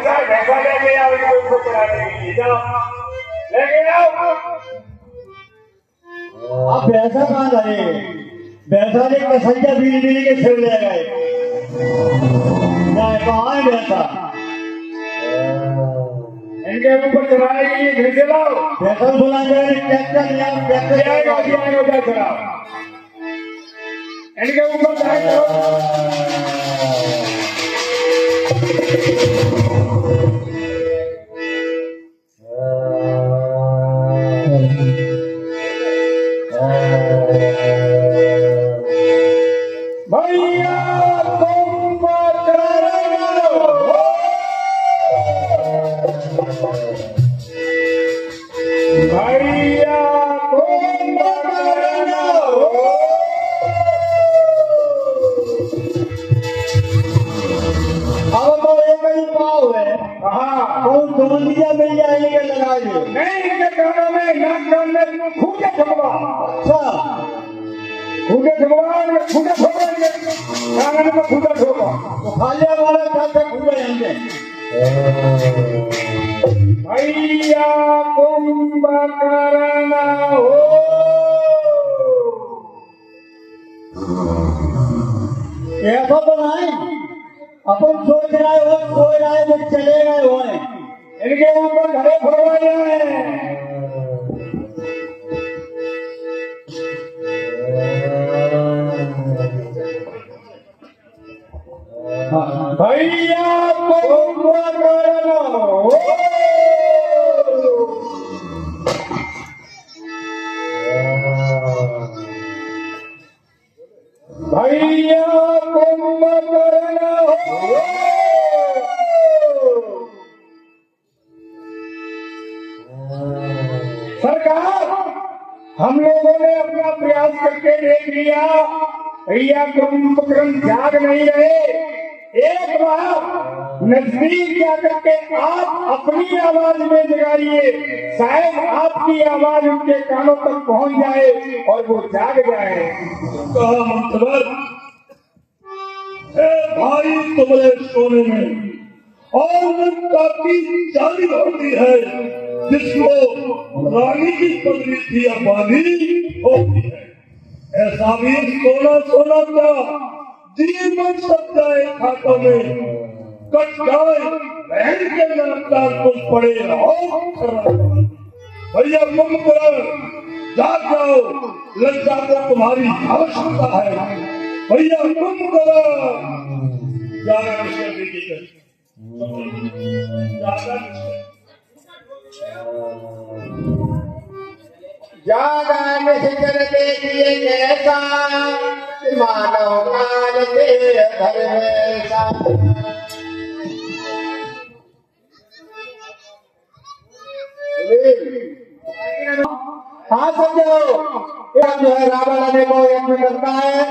भैंसा लेके आओ इनको चलाने के लिए, जाओ लेके आओ। अब भैंसा कहाँ गए? भैंसा ने कसैया बीड़ी के फिर ले गए। कहाँ है भैंसा? इनके ऊपर चलाने के लिए भेजे लाओ। भैंसा बुला जाए ट्रैक्टर आएगा उधर चलाओ, इनके ऊपर चढ़ाई करो। भैया कुंभकर्ण भैया कुंभकर्ण अब तो एक ही पाव है। हाँ कौन गोंदिया मिल जाएंगे लगाइए। नहीं, इनके कानों में नाक कान में खूंटे ठगवा। अच्छा खूंटे ठगवा, खूंटे ठोकेंगे कानन में खूंटे ठोका तो खालिया वाला क्या पूरे जाएंगे। भैया कुंभकर्ण हो। ऐसा तो नहीं अपन सोच रहे हो सोच रहे जो चले गए हो इनके ऊपर घरे फरवाया है। भैया कुंभकर्ण हो। भैया कुंभकर्ण हो। सरकार, हम लोगों ने अपना प्रयास करके देख लिया, भैया कुंभकर्ण जाग नहीं रहे। एक बार नजदीक जाकर के आप अपनी आवाज में जगाइए, शायद आपकी आवाज उनके कानों तक पहुंच जाए और वो जाग जाए। कहा मंत्र भाई तुम्हारे सोने में और मनता की जाली होती है, जिसको रानी की पदवी थी आबादी होती है। ऐसा भी सोना सोना क्या जीवन सब जाए खातों में, कट जाए बहन के नामदार तुम पड़े रहो। भैया कुंभकर्ण जाग जाओ, लज्जा को तुम्हारी आवश्यकता है। भैया कुंभकर्ण जागा कृष्ण जी की जागा जागा निश्चर देखिए कैसा मानव काल के धर्मेशा। हाँ समझो, जो है रावण आने को यत्न करता है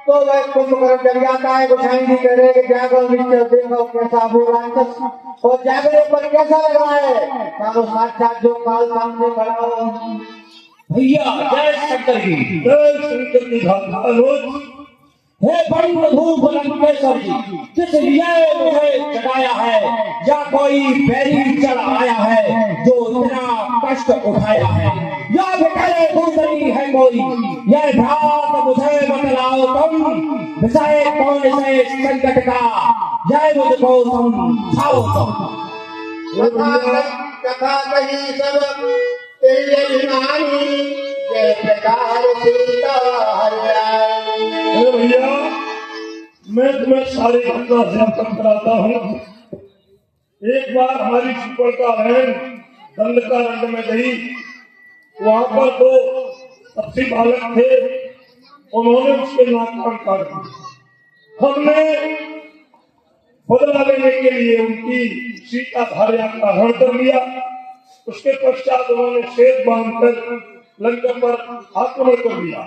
तो वह कुंभकर्ण जग जाता है। गोसाई जी कह रहे कि जागो नीचे देखो कैसा वो राक्षस, और जागने पर कैसा लग रहा है मानो साक्षात जो काल सामने खड़ा हो। भैया जय शंकर की हे बड़ी प्रभु बुलंकेश्वर जी, किस लिए मुझे चढ़ाया है या कोई बैरी चढ़ आया है जो इतना कष्ट उठाया है, या बेटे दूसरी है कोई, यह बात मुझे बतलाओ तुम, विषय कौन से संकट का जय मुझको समझाओ तुम। कथा कही सब जय प्रकार सीता हरियाणी। भैया मैं तुम्हें सारी घटना से अवगत कराता हूँ। एक बार हमारी सुपर का बहन दंडका रंग में गई, वहाँ पर दो अच्छी बालक थे, उन्होंने उसके नाक कान काट दिए। हमने बदला लेने के लिए उनकी सीता भार्या का हरण कर लिया। उसके पश्चात उन्होंने शेर बांधकर लंका पर आक्रमण कर दिया,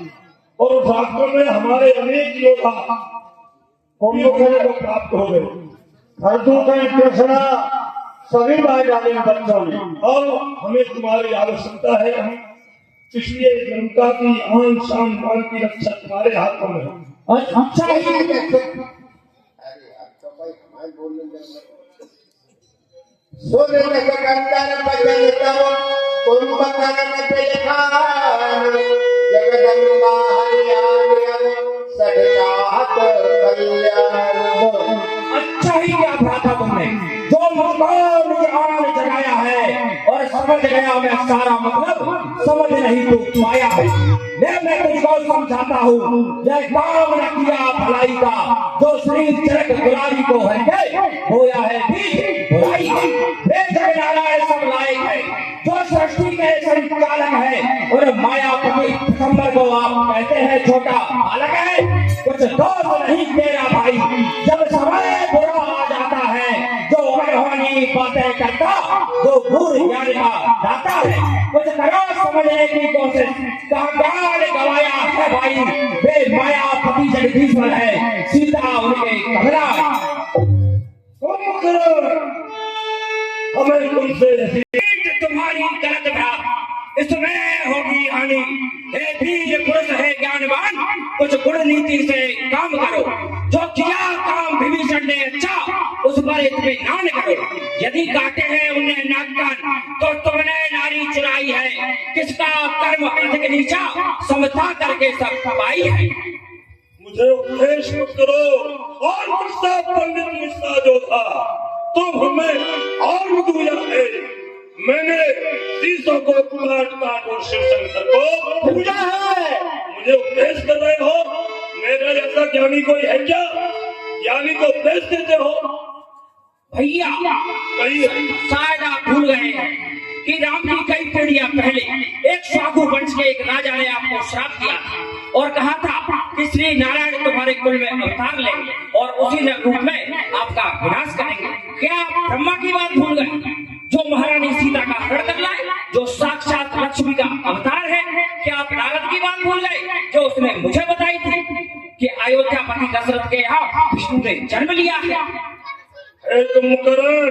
और उस आक्रमण में हमारे अनेक योद्धा कुंभकर्ण को प्राप्त हो गए। अर्जुन का कृष्णा सभी मार डाले बच्चों ने, और हमें तुम्हारी आवश्यकता है, इसलिए लंका की आन शान मान की रक्षा तुम्हारे हाथों में है। अच्छा ही सुन सकंदर बचन तब कुंभकर्ण बिलखान जगदम्बा हरियाणा सटजात कल्याण। अच्छा ही क्या कहा था तुमने, जो मुझको मुझे आन जगाया है और समझ गया मैं सारा मतलब, समझ नहीं तो पाया है। मैं तुझको समझाता हूँ, यह काम न किया भलाई का, जो श्री चरक गुलारी को हर के होया है बीज बुराई का। वे जगनारायण सब लायक है, जो सृष्टि के संचालक है, और मायापति दिसंबर को आप कहते हैं छोटा बालक है। कुछ दोष नहीं तेरा भाई, जब समय बुरा आ जाता है, जो अनहोनी बातें करता, जो भूल ज्ञान का दाता है, कुछ करो समझने की कोशिश, कहाँ गवाया है भाई। वे मायापति जगदीश्वर है, सीता उनके कमरा। हमें तुमसे तुम्हारी गलत भ्रात इसमें होगी हानि। हे वीर पुरुष है ज्ञानवान, कुछ गुण नीति से काम करो। जो किया काम विभीषण ने अच्छा, उस पर इत्मीनान करो। यदि काटे हैं उन्हें नाक कान, तो तुमने नारी चुराई है। किसका कर्म अधिक नीचा, समझा करके सब पाई है। मुझे उपदेश मत करो, और मुझसा पंडित मुझसा जो था तुम हमें और मधुया है। मैंने शीशों को काट काट और शिव शंकर को पूजा है। मुझे उपदेश कर रहे हो, मेरा जैसा ज्ञानी कोई है क्या? ज्ञानी को उपदेश देते हो? भैया शायद आप भूल गए हैं कि राम की कई पीढ़ियां पहले एक स्वागु वंश के एक राजा ने आपको श्राप दिया था और कहा था कि श्री नारायण तुम्हारे कुल में अवतार लेंगे और उसी रूप में आपका विनाश करेंगे। क्या आप ब्रह्मा की बात भूल गए, जो महारानी सीता का हरण कर लाए, जो साक्षात लक्ष्मी का अवतार है? क्या आप नारद की बात भूल गए, जो उसने मुझे बताई थी कि अयोध्यापति दशरथ के यहाँ विष्णु ने जन्म लिया है? कुंभकर्ण,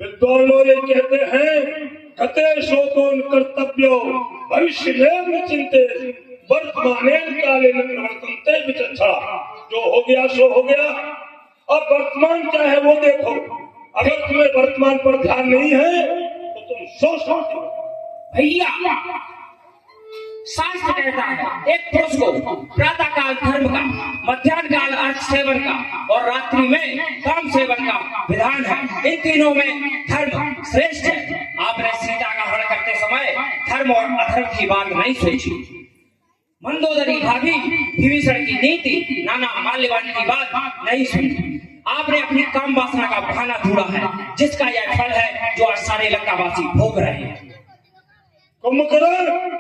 विद्वान लोग ये कहते हैं, कते शोकोन कर्तव्यो भविष्य में चिंते वर्तमाने काले न प्रवर्तन्ते विचक्षणा। जो हो गया सो हो गया, अब वर्तमान क्या है वो देखो। अगर तुम्हें वर्तमान पर ध्यान नहीं है तो तुम सोच सकते हो। भैया शास्त्र कहता है एक पुरुष को प्रातः काल धर्म का, मध्याह्न काल अर्थ सेवन का और रात्रि में काम सेवन का विधान है। इन तीनों में धर्म श्रेष्ठ है। आपने सीता का हरण करते समय धर्म और अधर्म की बात नहीं सोची। मंदोदरी भाभी विभीषण की नीति, नाना माल्यवान की बात नहीं सुनी। आपने अपनी काम वासना का बहाना ढूंढा है, जिसका यह फल है जो आज सारे लंकावासी भोग रहे हैं। कुंभकर्ण,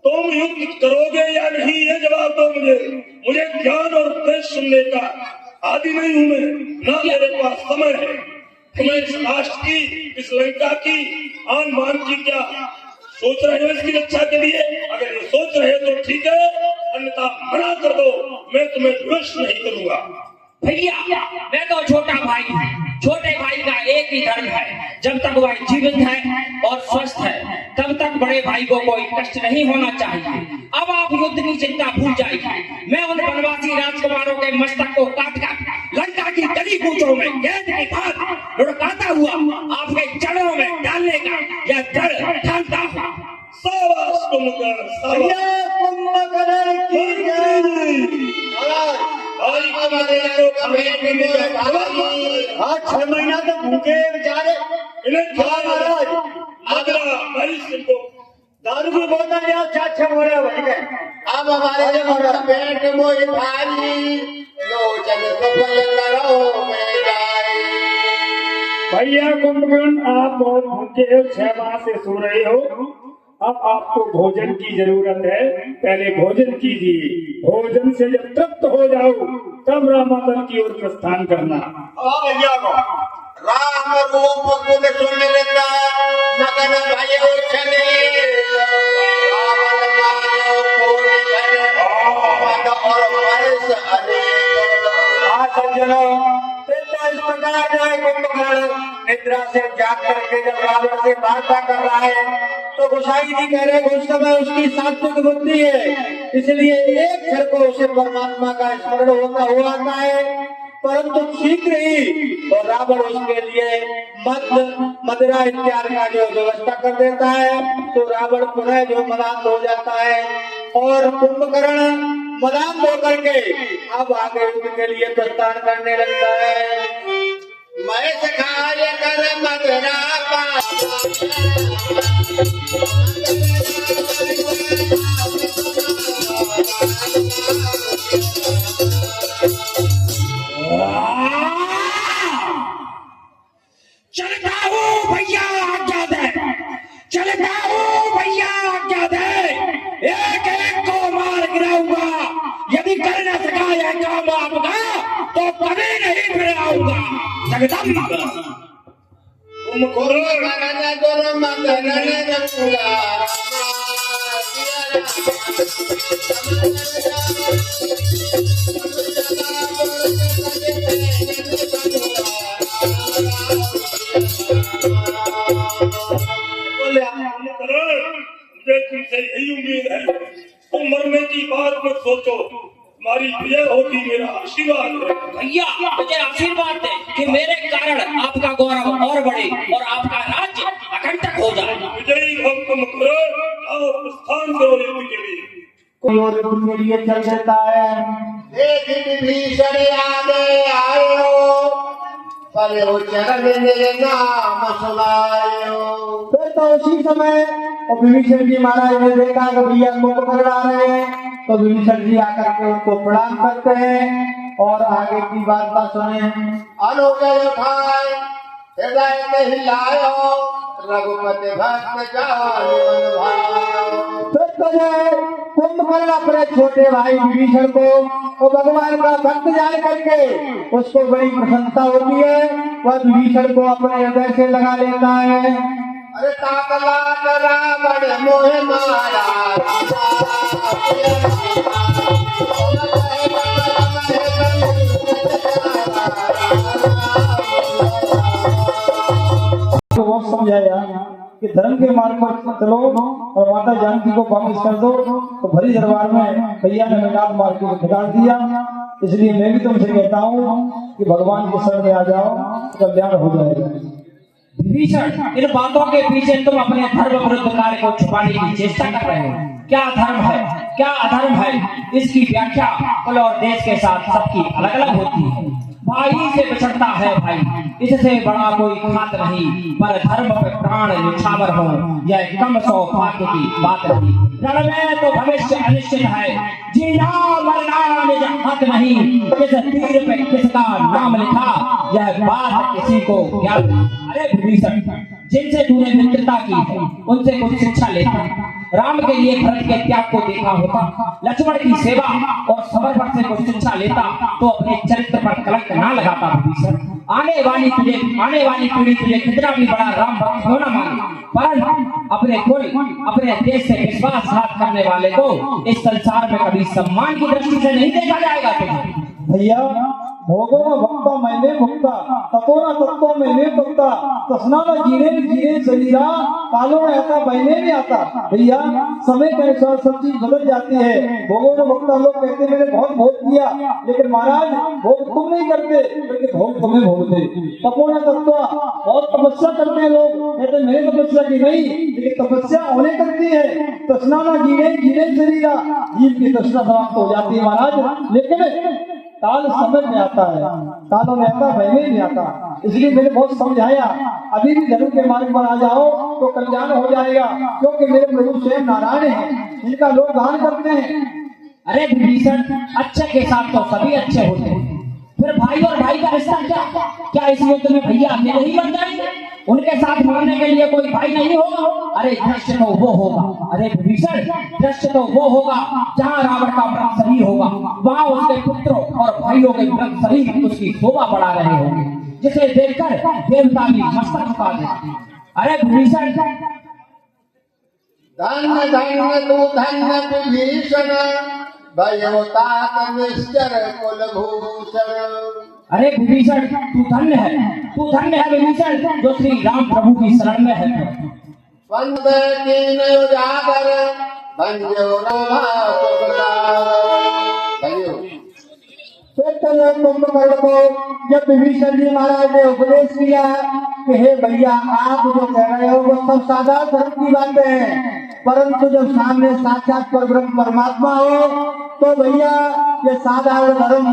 तुम युद्ध करोगे या नहीं ये जवाब दो मुझे। मुझे ज्ञान और उपदेश सुनने का आदि नहीं हूं मैं, ना मेरे पास समय है। तुम्हें इस राष्ट्र की, इस लंका की आन बान की क्या सोच रहे हो इसकी रक्षा के लिए? अगर ये सोच रहे हो तो ठीक है, अन्यथा मना कर दो, मैं तुम्हें विवश नहीं करूंगा। भैया मैं तो छोटा भाई हूँ, छोटे भाई का एक ही धर्म है, जब तक वह जीवित है और स्वस्थ है तब तक बड़े भाई को कोई कष्ट नहीं होना चाहिए। अब आप युद्ध की चिंता भूल जाइए। मैं उन वनवासी राजकुमारों के मस्तक को काट कर लंका की गली कूचों में गेंद के साथ लुढ़काता हुआ आपके चरणों में डालने का यह दृढ़ ठानता हूँ। शाबाश कुंभकर्ण, शाबाश। कुंभकर्ण की जय। भाई हमारे को कमेंट में आज 6 महीना तो भूखे बेचारे। इन्हें क्या महाराज, आगरा भाई सिंह को दारू की बोतल या 4-6 मोरे भर गए। अब हमारे पेट मोई थाली लोचन सफल करो मैं जाए। भैया कुंभकर्ण, आप बहुत भूखे हो, 6 माह से सो रहे हो। अब आपको भोजन की जरूरत है, पहले भोजन कीजिए। भोजन से जब तृप्त हो जाओ तब रामादल की ओर प्रस्थान करना। भैया को राम रूप गुण सुमिरता नगन भयो चले रावण मानो कोटि घर पद और वर्ष अनेक। सज्जनों, इस प्रकार जो है कुंभकर्ण निद्रा से जाग करके जब रावण से वार्ता कर रहा है तो गोसाई जी कह रहे हैं उस समय उसकी सात्विक बुद्धि है, इसलिए एक क्षण को उसे परमात्मा का स्मरण होता हुआ आता है। परंतु शीघ्र ही तो रावण उसके लिए मदिरा इत्यादि का जो व्यवस्था कर देता है। तो रावण पुनः जो मदान हो जाता है और कुंभकर्ण मदान होकर के अब आगे युद्ध के लिए प्रस्थान करने लगता है। मैं सिखाए कर मदिरा चलता हूँ भैया आज्ञा दे, चलता हूँ भैया आज्ञा दे, एक एक को मार गिराऊंगा। यदि कर न सका यह काम आपका तो कभी नहीं फिर आऊंगा। जगदम्ब मुझे तुमसे यही उम्मीद है, तुम मरने की बात मत सोचो, तुम्हारी विजय होगी, मेरा आशीर्वाद है। भैया मुझे आशीर्वाद दे कि मेरे कारण आपका गौरव और बढ़े और आपका राज्य अखंडक हो जाए। विजयी भक्त मुकुर आओ प्रस्थान करो युद्ध के लिए। कोई और युद्ध के लिए चल देता है। देख विभीषण आगे आयो, पर वो चरण मेरे नाम सुनायो। फिर तो उसी समय और विभीषण जी महाराज ने देखा कि भैया कुंभकर्ण आ रहे हैं, तो विभीषण जी आकर के उनको प्रणाम करते हैं और आगे की वार्ता सुने। अनुजय उठाए हृदय में हिलायो, रघुपति भक्त जान मन भायो। फिर तो जो कुंभकर्ण अपने छोटे भाई विभीषण को और भगवान का भक्त जान करके उसको बड़ी प्रसन्नता होती है। वह विभीषण को अपने हृदय से लगा लेता है। अरे ताकला रावण मोह मारा, तो बहुत समझाया कि धर्म के मार्ग पर चलो और माता जानकी को वापस कर दो। तो भरी दरबार में भैया ने मैदान मार के निकाल दिया। इसलिए मैं भी तुमसे कहता हूँ कि भगवान के शरण में आ जाओ, तो कल्याण हो जाएगा। विभीषण, इन बातों के पीछे तुम अपने धर्म विरुद्ध कार्य को छुपाने की चेष्टा कर रहे हो। क्या धर्म है, क्या अधर्म है, इसकी व्याख्या कुल और देश के साथ सबकी अलग अलग होती है। भाई से बिछड़ता है भाई, इससे बड़ा कोई खात नहीं, पर धर्म पे प्राण निछावर हो यह कम सौभाग्य की बात नहीं। रण में तो भविष्य अनिश्चित है, जीना मरना निज हक नहीं, किस तीर पे किसका नाम लिखा यह बात किसी को ज्ञात नहीं। अरे विभीषण, जिनसे तूने मित्रता की है उनसे कुछ शिक्षा लेता। राम के लिए भरत के त्याग को देखा होता, लक्ष्मण की सेवा और समर्पण से कुछ शिक्षा लेता तो अपने चरित्र पर कलंक ना लगाता। विभीषण, आने वाली पीढ़ी तुझे कितना भी बड़ा राम भक्त क्यों न माने, परंतु अपने कुल अपने देश से विश्वासघात करने वाले को इस संसार में कभी सम्मान की दृष्टि से नहीं देखा जाएगा। तुझे भैया भोगो न भक्ता मैंने भुगता, ततो न तत्व मैंने भक्ता, तस्ना न जीने शरीरा, कालो न आता बहने नहीं आता। भैया समय के अनुसार सब चीज बदल जाती है। भोगो न भक्ता लोग कहते मैंने बहुत भोग किया, लेकिन महाराज भोग तुम नहीं करते बल्कि भोग तुम्हें भोगते। तपो न तत्व, बहुत तपस्या करते हैं लोग, कहते मैंने तपस्या की नहीं, लेकिन तपस्या उन्हें करती है। तस्ना न जीने शरीरा, जीव की तृष्णा समाप्त हो जाती है महाराज। लेकिन काल समझ में आता है, कालों में आता भय में नहीं आता। इसलिए मैंने बहुत समझाया, अभी भी धर्म के मार्ग पर आ जाओ तो कल्याण हो जाएगा, क्योंकि मेरे प्रभु स्वयं नारायण हैं, इनका लोग दान करते हैं। अरे विभीषण, अच्छे के साथ तो सभी अच्छे होते हैं, फिर भाई और भाई का रिश्ता क्या इस युद्ध में भैया अकेले ही बन जाएंगे? उनके साथ मरने के लिए कोई भाई नहीं होगा? अरे दृश्य तो वो होगा, अरे विभीषण दृश्य तो वो होगा जहाँ रावण का मृत शरीर होगा, वहाँ उसके पुत्रों और भाइयों के मृत शरीर उसकी शोभा बढ़ा रहे होंगे, जिसे देखकर देवता भी मस्तक झुका देते। अरे विभीषण, धन्य धन्य तू धन्य विभीषण, भयो तात निश्चर कुलभूषण। अरे विभीषण, तू धन्य है विभीषण, जो श्री राम प्रभु की शरण में है। वंद कीन उजागर, बंजो रोमा सुखदार। फिर तो वो कुंभकर्ण को जब विभीषण जी महाराज ने उपदेश किया कि हे भैया आप जो कह रहे हो वो सब साधारण धर्म की बातें हैं, परंतु जब सामने साक्षात परब्रह्म परमात्मा हो तो भैया ये साधारण धर्म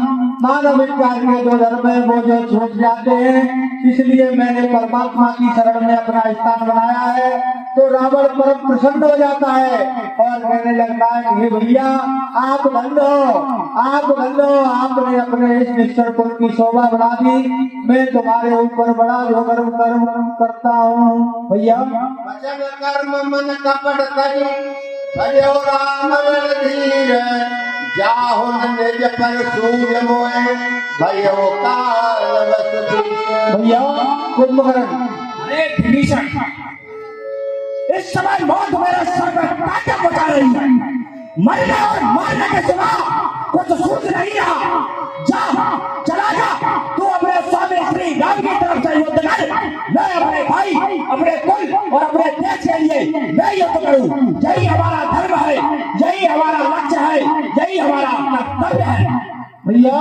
मानव विज्ञान के जो धर्म है वो जो छूट जाते हैं। इसलिए मैंने परमात्मा की शरण में अपना स्थान बनाया है। तो रावण परम प्रसन्न हो जाता है और कहने लगता है कि हे भैया आप धन्य हो, आपने अपने इस निश्चर कुल की शोभा बढ़ा दी। मैं तुम्हारे ऊपर बड़ा जो कर्म करता हूँ भैया। वचन कर्म मन कपट करी भयो राम रणधीर जाहु निज पर सूर्य मोए भयो काल बस भीषण। भैया कुंभकर्ण, अरे विभीषण, इस समय मौत मेरे सर पर कांटे पहुंचा रही है। मरने और मारने के सिवा कुछ सूझ नहीं रहा। जा, चला जा, तू अपने स्वामी श्री राम की तरफ से युद्ध कर। मैं अपने भाई, अपने कुल और अपने देश के लिए मैं युद्ध करूं। यही हमारा धर्म है, यही हमारा लक्ष्य है, यही हमारा कर्तव्य है। भैया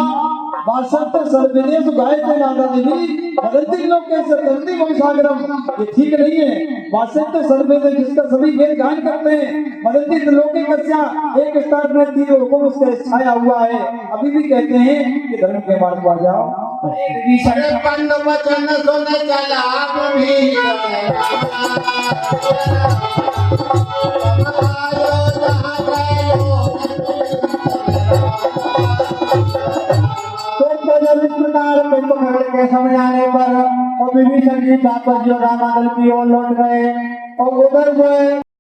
वासंत सर्वदेश गायते नादा देवी भगंती लोग के सरदंती वंशाग्रम, ये ठीक नहीं है। वासंत सर्वदेश जिसका सभी वेद गायन करते हैं, भगंती लोग के कस्या एक स्थान में तीनों हुक्म उसका छाया हुआ है। अभी भी कहते हैं कि धर्म के मार्ग पर जाओ। अरे पंड वचन सुन चला जब इस प्रकार कुंभकर्ण के समय आने पर और विभीषण जी वापस जो रामादल की ओर लौट गए और उधर जो है